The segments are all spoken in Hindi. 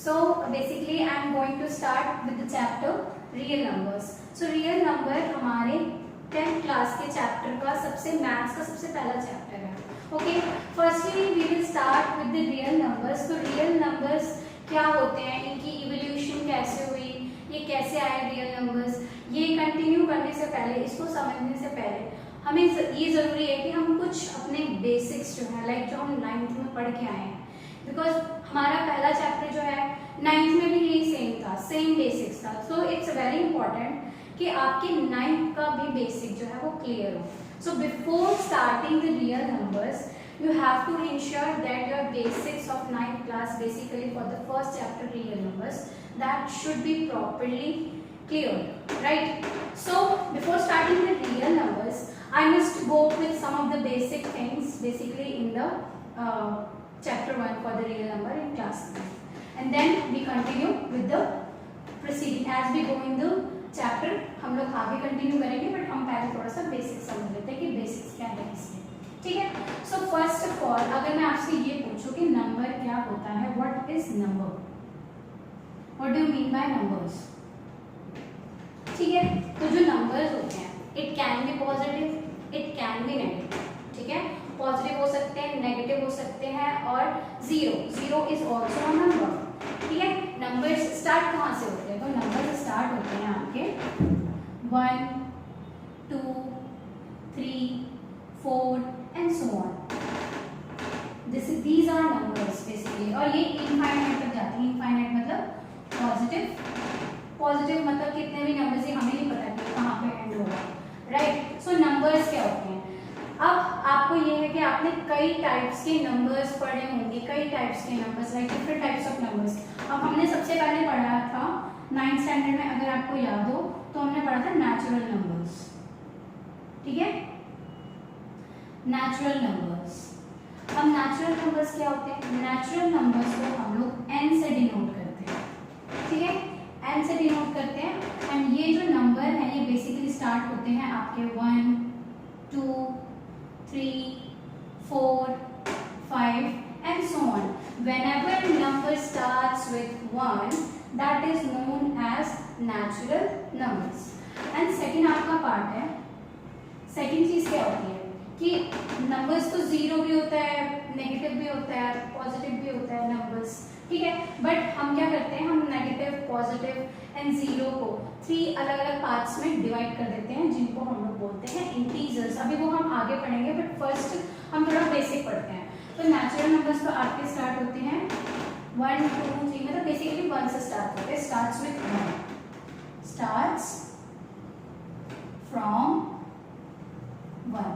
So basically I am going to start with the chapter real numbers. So real number हमारे 10th क्लास के चैप्टर का मैथ्स का सबसे पहला चैप्टर है. Okay, firstly we will start with the real numbers. तो रियल नंबर्स क्या होते हैं, इनकी इवोल्यूशन कैसे हुई, ये कैसे आए रियल नंबर्स, ये कंटिन्यू करने से पहले, इसको समझने से पहले हमें ये ज़रूरी है कि हम कुछ अपने बेसिक्स जो है लाइक जो हम 9th में पढ़ के आए हैं, बिकॉज हमारा पहला चैप्टर जो है 9th में भी यही सेम था, सेम बेसिक्स था. सो इट्स वेरी इंपॉर्टेंट कि आपके 9th का भी बेसिक जो है वो क्लियर हो. So before starting the real numbers you have to ensure that your basics of 9th class, basically for the first chapter real numbers, that should be properly cleared, right? So before starting the real numbers I must go with some of the basic things basically in the chapter 1 for the real number in class 9, and then we continue with the proceeding as we go in the chapter. हम लोग आगे कंटिन्यू करेंगे, बट हम पहले थोड़ा सा बेसिक समझ लेते हैं कि बेसिक्स क्या है इसमें. ठीक है. सो फर्स्ट ऑफ ऑल अगर मैं आपसे ये पूछूं कि नंबर क्या होता है, what is number, what do you mean by numbers. ठीक है. तो जो नंबर्स होते हैं, it can be positive, it can be negative. ठीक है. पॉजिटिव हो सकते हैं, नेगेटिव हो सकते हैं, और zero is also a number. ठीक है. नंबर्स स्टार्ट कहाँ से होते हैं, तो नंबर्स स्टार्ट होते हैं आपके 1 2 3 4 and so on. These are numbers basically. और ये इनफाइनाइट तक जाते हैं. इनफाइनाइट मतलब पॉजिटिव मतलब कितने भी नंबर्स है हमें नहीं पता कि कहाँ पे एंड होगा, राइट. सो नंबर्स क्या होते हैं. अब आपको ये है कि आपने कई टाइप्स के नंबर्स पढ़े होंगे, कई टाइप्स के numbers like different types of numbers. अब हमने सबसे पहले पढ़ा था 9th स्टैंडर्ड में, अगर आपको याद हो तो हमने पढ़ा था नेचुरल नंबर्स. ठीक है. Natural numbers. अब नेचुरल नंबर्स क्या होते हैं, नेचुरल नंबर्स को हम लोग n से डिनोट करते हैं. ठीक है. n से डिनोट करते हैं, एंड ये जो नंबर है ये बेसिकली स्टार्ट होते हैं आपके 1 2 3 4 5 and so on. Whenever number starts with 1 that is known as natural numbers. And second आपका पार्ट है, सेकंड चीज क्या होती है कि नंबर्स तो जीरो भी होता है, नेगेटिव भी होता है, पॉजिटिव भी होता है नंबर्स. ठीक है. बट हम क्या करते हैं, हम नेगेटिव, पॉजिटिव एंड जीरो को 3 अलग अलग पार्ट्स में डिवाइड कर देते हैं, जिनको हम लोग बोलते हैं इंटीजर्स. अभी वो हम आगे पढ़ेंगे, बट फर्स्ट हम थोड़ा बेसिक पढ़ते हैं. तो नेचुरल नंबर्स तो आपके स्टार्ट होते हैं 1 2 3, मतलब बेसिकली 1 से स्टार्ट होते हैं. Starts with 1, starts from 1.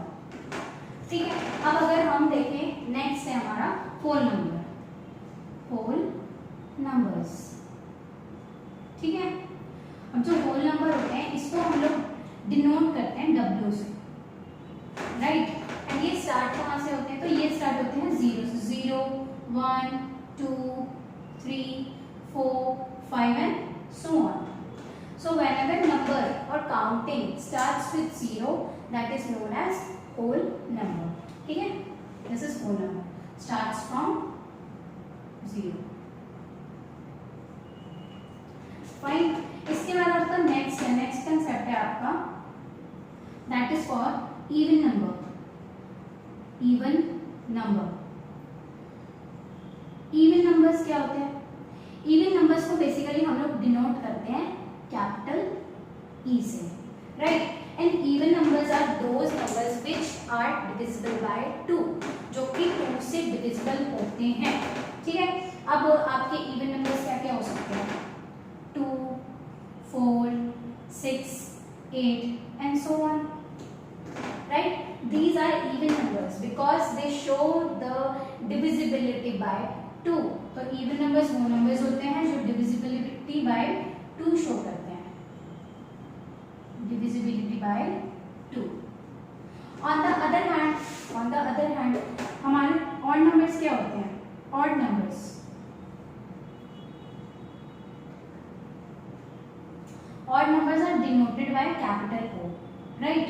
ठीक है. अब अगर हम देखें नेक्स्ट है हमारा होल नंबर्स. ठीक है. अब जो होल नंबर होते हैं इसको हम लोग डिनोट करते हैं W से, राइट. एंड ये स्टार्ट कहाँ से होते हैं, तो ये स्टार्ट होते हैं 0 से. 0 1 2 3 4 5 and so on. So whenever number or counting starts with 0, that is known as whole number. ठीक है. This is whole number. Starts from 0. Fine. इसके बाद आपका नेक्स्ट कंसेप्ट है आपका, that is for even number. Even numbers क्या होते हैं. Even numbers को बेसिकली हम लोग डिनोट करते हैं कैपिटल E से, right. And even numbers are those numbers which are divisible by 2, जो कि 2 से डिविजिबल होते हैं. ठीक है. अब आपके इवन नंबर्स क्या क्या हो सकते हैं, 2 4 6 8 and so on, right. These are even numbers because they show the divisibility by 2. तो इवन नंबर्स वो नंबर्स होते हैं जो डिविजिबिलिटी बाय 2 शो करते हैं, divisibility by 2. On the other hand हमारे odd numbers क्या होते हैं, odd numbers are denoted by capital O, right.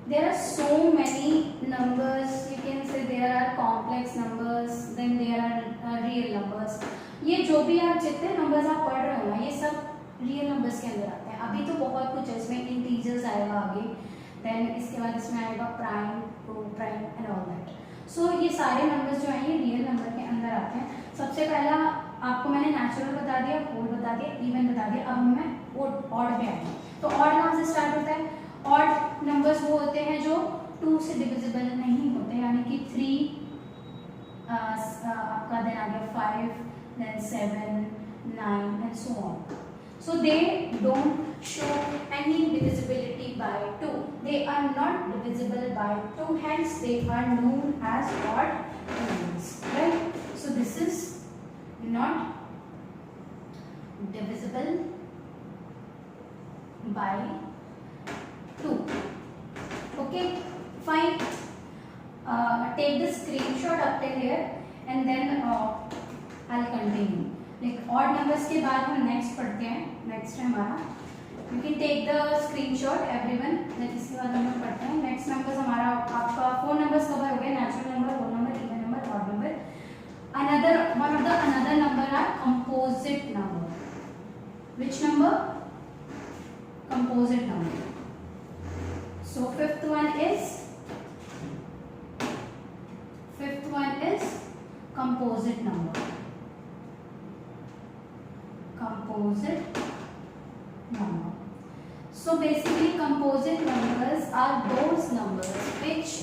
There are so many numbers, you can say there are complex numbers, then there are real numbers, ये जो भी आप जितने नंबर्स आप पढ़ रहे हो ना ये सब रियल नंबर्स के अंदर आते हैं। अभी तो बहुत कुछ है इसमें, इंटीजर्स आएगा आगे, देन इसके बाद इसमें आएगा prime, proof prime and all that. So ये सारे नंबर्स जो हैं ये रियल नंबर के अंदर आते हैं। सबसे पहला आपको मैंने नेचुरल बता दिया, होल बता दिया, इवन बता दिया, अब मैं ऑड पे आएंगे। तो ऑड कहाँ से स्टार्ट होता है? ऑड नंबर्स वो होते हैं जो 2 से डिविजिबल नहीं होते, यानी कि 3 आपका देन आ गया 5, then 7, 9 and so on. So they don't show any divisibility by 2. They are not divisible by 2, hence they are known as odd numbers, right? So this is not divisible by 2. Okay, fine. Take the screenshot up till here and then I'll continue. Like odd numbers के बाद हम नेक्स्ट पढ़ते हैं, नेक्स्ट है हमारा, you can take the screenshot everyone, then इसके बाद हम लोग पढ़ते हैं नेक्स्ट नंबर्स। हमारा आपका 4 नंबर्स कवर हो गए, natural number, whole number, even number, odd number. Another number are composite number. Which number? Composite number. So fifth one is composite number. Composite number. So basically composite numbers are those numbers which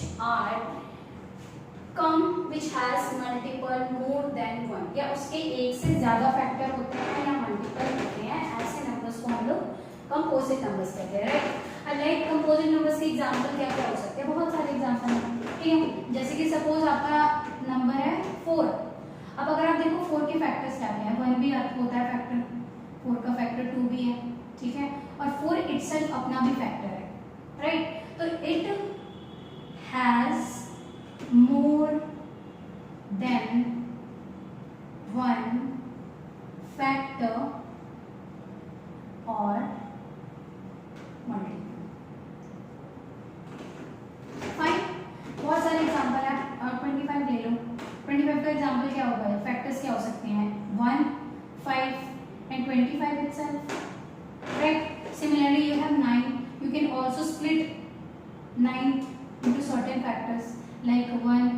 has multiple more than 1, या उसके एक से ज्यादा फैक्टर होते हैं या मल्टीपल होते हैं, ऐसे नंबर्स को हम लोग कंपोजिट नंबर्स कहते हैं, राइट। लाइक कंपोजिट नंबर्स के एग्जांपल क्या क्या हो सकते हैं? बहुत सारे एग्जांपल हैं, ठीक है। जैसे कि सपोज आपका नंबर है 4, अब अगर आप देखो 4 के फैक्टर्स क्या क्या है, 1 भी होता है फैक्टर, 4 का फैक्टर 2 भी है, ठीक है, और 4 इटसेल्फ अपना भी फैक्टर है, राइट। तो it has more than 1 factor और मल्टीपल। फाइन, बहुत सारे एग्जांपल है, 25 ले लो। 25 का एग्जांपल क्या होगा? फैक्टर्स क्या हो सकते हैं? 1, 5 and 25 itself, right? Similarly you have 9, you can also split 9 into certain factors, like 1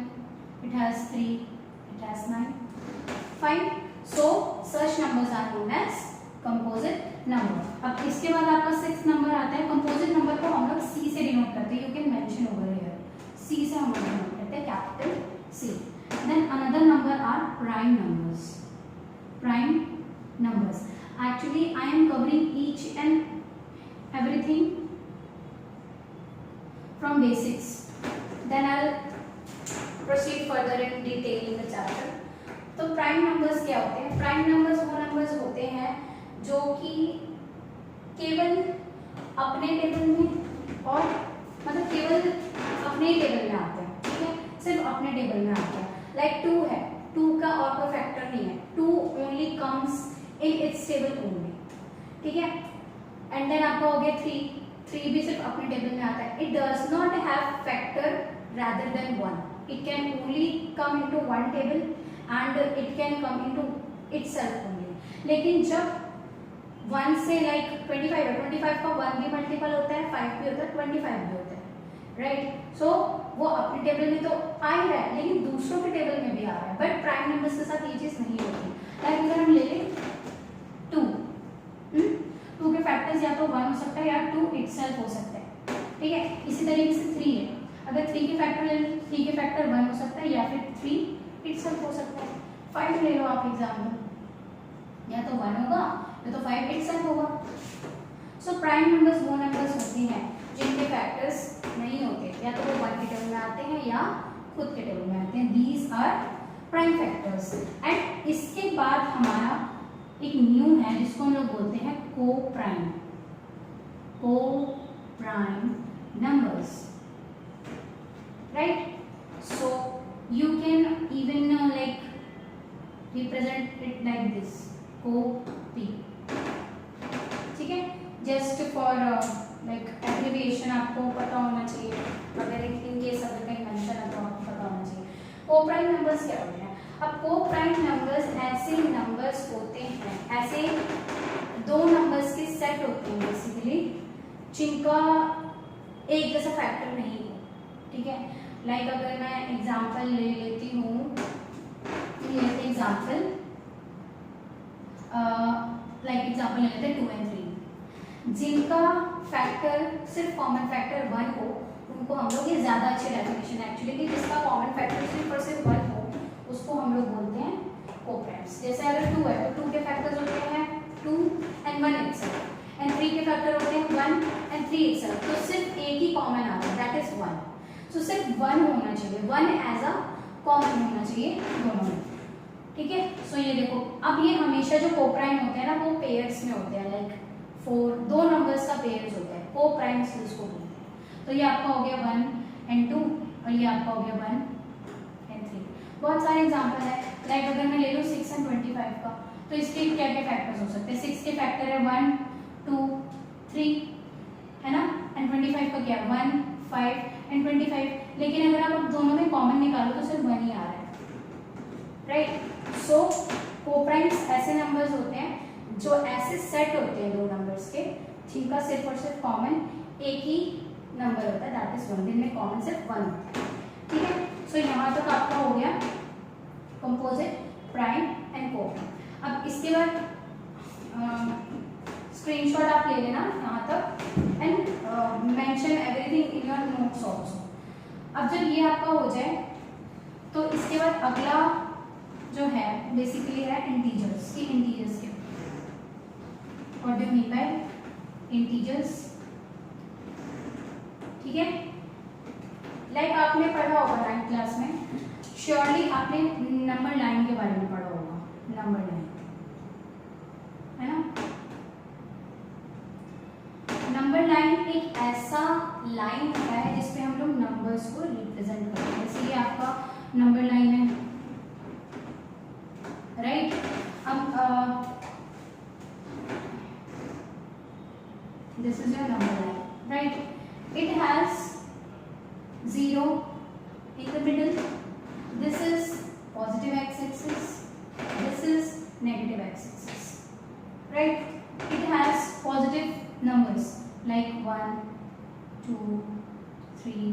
it has 3, it has 9. Fine, so such numbers are known as composite number. अब इसके बाद आपका 6th नंबर आता है। कंपोजिट नंबर को हम लोग C से डिनोट करते हैं, you can mention over here, C से हम लोग डिनोट करते हैं, capital C. Then another number are prime numbers. Prime numbers. Actually I am covering each and everything from basics, then I'll proceed further in detail in the chapter. तो प्राइम नंबर्स क्या होते हैं? प्राइम नंबर्स वो नंबर्स होते हैं जो कि केवल अपने टेबल में और मतलब केवल अपने टेबल में आते हैं, ठीक है, सिर्फ अपने टेबल में आते हैं। लाइक 2 है, 2 का और कोई फैक्टर नहीं है, 2 only comes in its table only, ठीक है। एंड देन आपका हो गया 3 भी सिर्फ अपने टेबल में आता है। It does not have factor rather than 1, it can only come into one table and it can come into itself only. लेकिन जब 1 से लाइक 25 है, 25 का 1 भी मल्टीपल होता है, 5 भी होता है, 25 भी होता है, राइट। सो वो अपने टेबल में तो आ ही रहा है लेकिन दूसरों के टेबल में भी आ रहा है, बट प्राइम नंबर्स के साथ ये चीज नहीं होती। लाइक अगर हम ले लें 2 के फैक्टर्स या तो 1 हो सकता है या 2 इटसेल्फ हो सकता है, ठीक है। इसी तरीके से 3 है, अगर 3 के फैक्टर ले लें, 3 के फैक्टर 1 हो सकता है या फिर 3 इटसेल्फ हो सकता है। 5 ले लो आप एग्जाम्पल, या तो 1 होगा या तो 5 इटसेल्फ होगा। सो प्राइम नंबर्स वो नंबर्स होते हैं जिनके फैक्टर्स नहीं होते, या तो वो 1 के टेबल में आते हैं या खुद के टेबल में आते हैं। These are prime factors. And इसके बाद हमारा एक न्यू है जिसको हम लोग बोलते हैं को prime numbers, right? So you can even like represent it like this, co-p, ठीक है। Just for like abbreviation आपको पता होना चाहिए, अगर इन केस अगर कहीं मेंशन है तो आपको पता होना चाहिए। को प्राइम नंबर्स क्या होते हैं? अब कोप्राइम नंबर्स ऐसे नंबर्स होते हैं, ऐसे दो नंबर्स के सेट होते हैं बेसिकली, जिनका एक जैसा फैक्टर नहीं हो, ठीक है। लाइक अगर मैं एग्जांपल ले लेती हूँ, एग्जांपल ले लेते हैं 2 and 3, जिनका फैक्टर सिर्फ कॉमन फैक्टर 1 हो, उनको हम लोग, ये ज्यादा अच्छी डेफिनेशन एक्चुअली, कि जिसका कॉमन फैक्टर सिर्फ और सिर्फ 1 हो उसको हम लोग बोलते हैं कोप्राइम्स। जैसे अगर 2 है तो 2 के फैक्टर्स होते हैं 2 and 1 itself, and 3 के फैक्टर होते हैं 1 and 3 itself, तो सिर्फ एक ही कॉमन आता है, दैट इज 1। सो सिर्फ 1 होना चाहिए, 1 एज अ कॉमन होना चाहिए दोनों में, ठीक है। सो ये देखो, अब ये हमेशा जो कोप्राइम होते हैं ना वो पेयर्स में होते हैं, लाइक 4 दो नंबर्स का पेयर्स होता है, कोप्राइम्स इसको बोलते हैं। तो ये आपका हो गया 1 and 2 और ये आपका हो गया 1 and 3। बहुत सारे एग्जांपल है, लाइक अगर मैं ले लूँ 6 and 25 का, तो इसके क्या क्या फैक्टर्स हो सकते हैं। 6 के फैक्टर है 1 2 3, है ना, एंड 25 का क्या है 1 5 and 25, लेकिन अगर आप दोनों में कॉमन निकालो तो सिर्फ 1 ही आ रहा है, राइट। सो कोप्राइम्स ऐसे नंबर्स होते हैं जो ऐसे सेट होते हैं दो नंबर्स के, जिनका सिर्फ और सिर्फ कॉमन एक ही नंबर होता है, दैट इज 1, जिनमें कॉमन सिर्फ 1 होता है, ठीक है। सो यहाँ तक आपका हो गया कंपोजिट, प्राइम एंड कोप्राइम। अब इसके बाद स्क्रीनशॉट आप ले लेना यहाँ तक and mention everything in your notes also. अब जब ये आपका हो जाए तो इसके बाद अगला जो है बेसिकली है इंटीजर्स की, इंटीजर्स के what do you mean by integers, ठीक है। लाइक आपने पढ़ा होगा 9th क्लास में, श्योरली आपने नंबर लाइन के बारे में पढ़ा होगा, नंबर लाइन, है ना। नंबर लाइन एक ऐसा लाइन है जिसपे हम लोग नंबर्स को रिप्रेजेंट करते हैं, जैसे ये आपका नंबर लाइन है, राइट। अब this is your number line, right. It has 0 in the middle, this is positive x-axis, this is negative x-axis, right। it has positive numbers like 1 2 3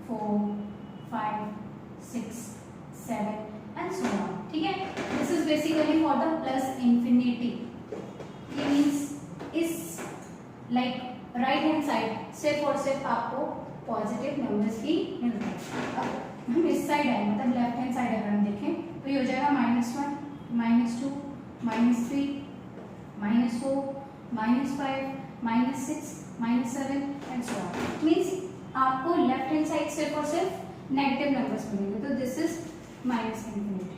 4 5 6 7 and so on, ठीक है। this is basically for the plus infinity, ये means इस like right hand side सिर्फ और सिर्फ आपको पॉजिटिव नंबर्स ही मिलते हैं। अब हम इस साइड आए, मतलब लेफ्ट हैंड साइड अगर हम देखें तो ये हो जाएगा -1 -2 -3 -4 -5 -6 -7 एंड सो ऑन। मींस आपको लेफ्ट हैंड साइड सिर्फ और सिर्फ नेगेटिव नंबर्स मिलेंगे, तो this is -∞।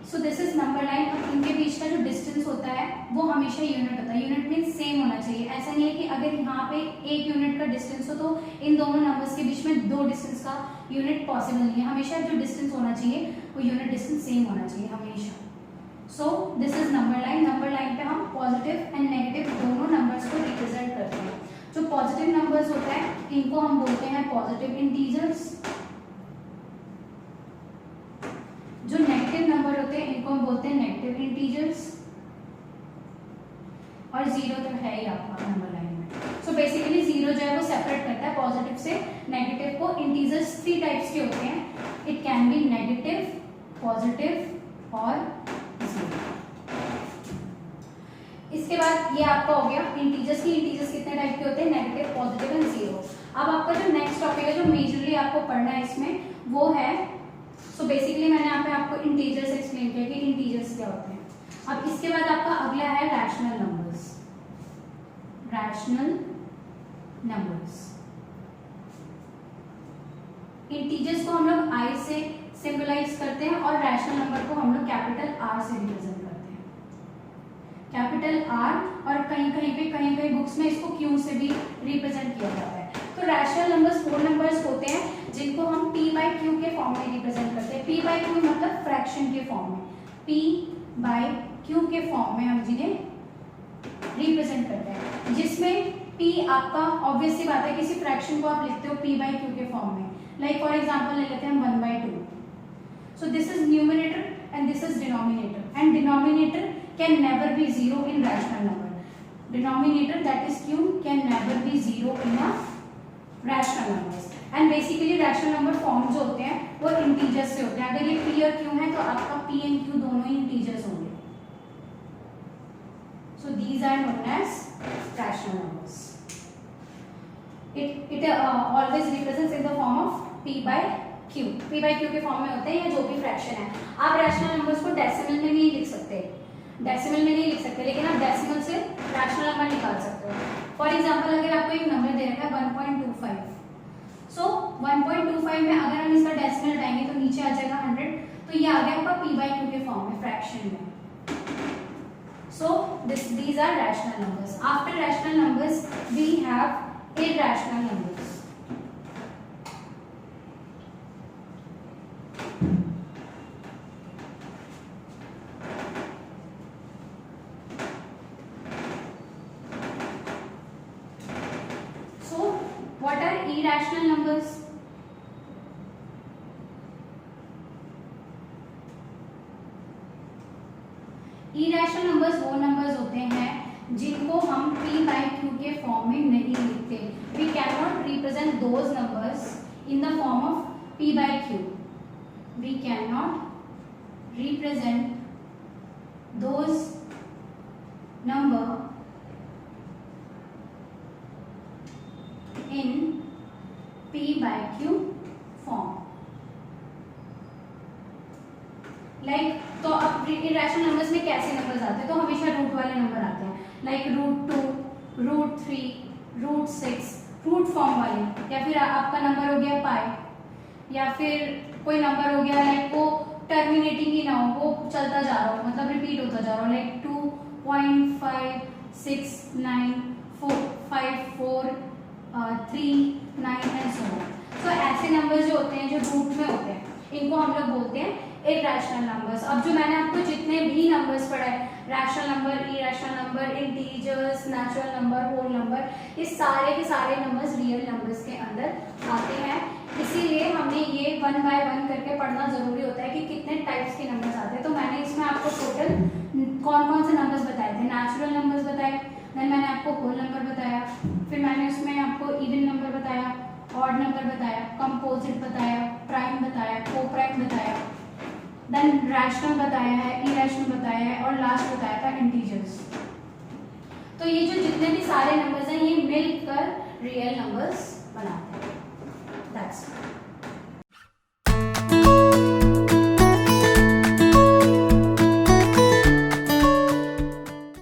So this is number line. अब इनके बीच का जो डिस्टेंस होता है वो हमेशा यूनिट होता है, यूनिट मीन सेम होना चाहिए। ऐसा नहीं है कि अगर यहाँ पे 1 यूनिट का डिस्टेंस हो तो इन दोनों नंबर्स के बीच में 2 डिस्टेंस का यूनिट पॉसिबल नहीं है, हमेशा जो डिस्टेंस होना चाहिए वो यूनिट डिस्टेंस सेम होना चाहिए हमेशा। So this is number line. Number line पे हम पॉजिटिव एंड नेगेटिव दोनों नंबर्स को रिप्रेजेंट करते हैं। जो पॉजिटिव नंबर्स होता है इनको हम बोलते हैं पॉजिटिव इंटीजर्स, जो नेगेटिव नंबर होते हैं इनको हम बोलते हैं नेगेटिव इंटीजर्स, और 0 तो है ही आपका नंबर लाइन में। सो बेसिकली 0 जो है वो सेपरेट करता है पॉजिटिव से नेगेटिव को। इंटीजर्स 3 टाइप्स के होते हैं, it can be negative, positive और 0। इसके बाद ये आपका हो गया इंटीजर्स की। इंटीजर्स कितने टाइप के होते हैं, नेगेटिव, पॉजिटिव एंड 0। अब आपका जो नेक्स्ट टॉपिक है जो मेजरली आपको पढ़ना है इसमें वो है, सो बेसिकली मैंने यहाँ पे आपको इंटीजर्स एक्सप्लेन किया कि इंटीजर्स क्या होते हैं। अब इसके बाद आपका अगला है rational numbers. Rational numbers, integers को हम लोग आई से सिंबलाइज करते हैं और रैशनल नंबर को हम लोग कैपिटल आर से रिप्रेजेंट करते हैं, कैपिटल आर, और कहीं कहीं बुक्स में इसको क्यू से भी रिप्रेजेंट किया जाता है। तो रैशनल नंबर्स वो नंबर्स होते हैं जिनको हम p बाई क्यू के फॉर्म में रिप्रेजेंट करते हैं। p बाई क्यू मतलब फ्रैक्शन के फॉर्म में, p बाई क्यू के फॉर्म में हम जिन्हें रिप्रेजेंट करते हैं, जिसमें p आपका ऑब्वियस सी बात है किसी फ्रैक्शन को आप लिखते हो p बाई क्यू के फॉर्म में। लाइक फॉर एग्जांपल ले लेते हैं हम 1/2। So this is numerator and denominator can never be zero in rational number. Denominator, that is q, can never be zero in a rational numbers. And basically rational number form जो होते हैं वो इंटीजर्स से होते हैं. अगर ये p और q है तो आपका p and q दोनों ही इंटीजर्स होंगे. So these are known as rational numbers. It always represents in the form of p by q. p by q के फॉर्म में होते हैं या जो भी फ्रैक्शन है. आप रैशनल नंबर्स को डेसिमल में नहीं लिख सकते, डेसिमल में नहीं लिख सकते, लेकिन आप डेसिमल से रैशनल नंबर निकाल सकते हो. फॉर एग्जांपल अगर आपको एक नंबर दे रखा है 1.25, सो 1.25 में अगर हम इसका डेसिमल हटाएंगे तो नीचे आ जाएगा 100. तो ये आ गया आपका p by q के फॉर्म में फ्रैक्शन में. So these are rational numbers. After rational numbers we have irrational numbers. So what are irrational numbers? Irrational numbers वो नंबर्स होते हैं जिनको हम p by q के फॉर्म में नहीं लिखते. We can not represent those numbers in the form of p by q. We can not represent those number in p by q form. Like तो अब इरेशनल नंबर्स में कैसे नंबर्स आते हैं? तो हमेशा रूट वाले नंबर आते हैं, लाइक √2, √3, √6, रूट फॉर्म वाले. या फिर आपका नंबर हो गया पाई, या फिर कोई नंबर हो गया लाइक वो टर्मिनेटिंग ही ना हो, वो चलता जा रहा हो, मतलब रिपीट होता जा रहा हो, लाइक 2.5694543 एंड सो ऑन. तो ऐसे नंबर्स जो होते हैं जो रूट में होते हैं इनको हम लोग बोलते हैं इरेशनल नंबर्स. अब जो मैंने आपको जितने भी नंबर्स पढ़ाए, rational number, irrational number, integers, natural number, whole number, इस सारे के सारे नंबर्स रियल नंबर्स के अंदर आते हैं. इसीलिए हमें ये 1 by 1 करके पढ़ना जरूरी होता है कि कितने टाइप्स के नंबर्स आते हैं. तो मैंने इसमें आपको टोटल कौन कौन से नंबर्स बताए थे. नेचुरल नंबर्स बताए, देन मैंने आपको होल नंबर बताया, फिर मैंने उसमें आपको इवन नंबर बताया, ऑड नंबर बताया, कंपोजिट बताया, प्राइम बताया, को प्राइम बताया, देन रैशनल बताया है, इरेशनल बताया है, और लास्ट बताया था इंटीजर्स. तो ये जो जितने भी सारे नंबर्स हैं ये मिलकर रियल नंबर्स बनाते हैं.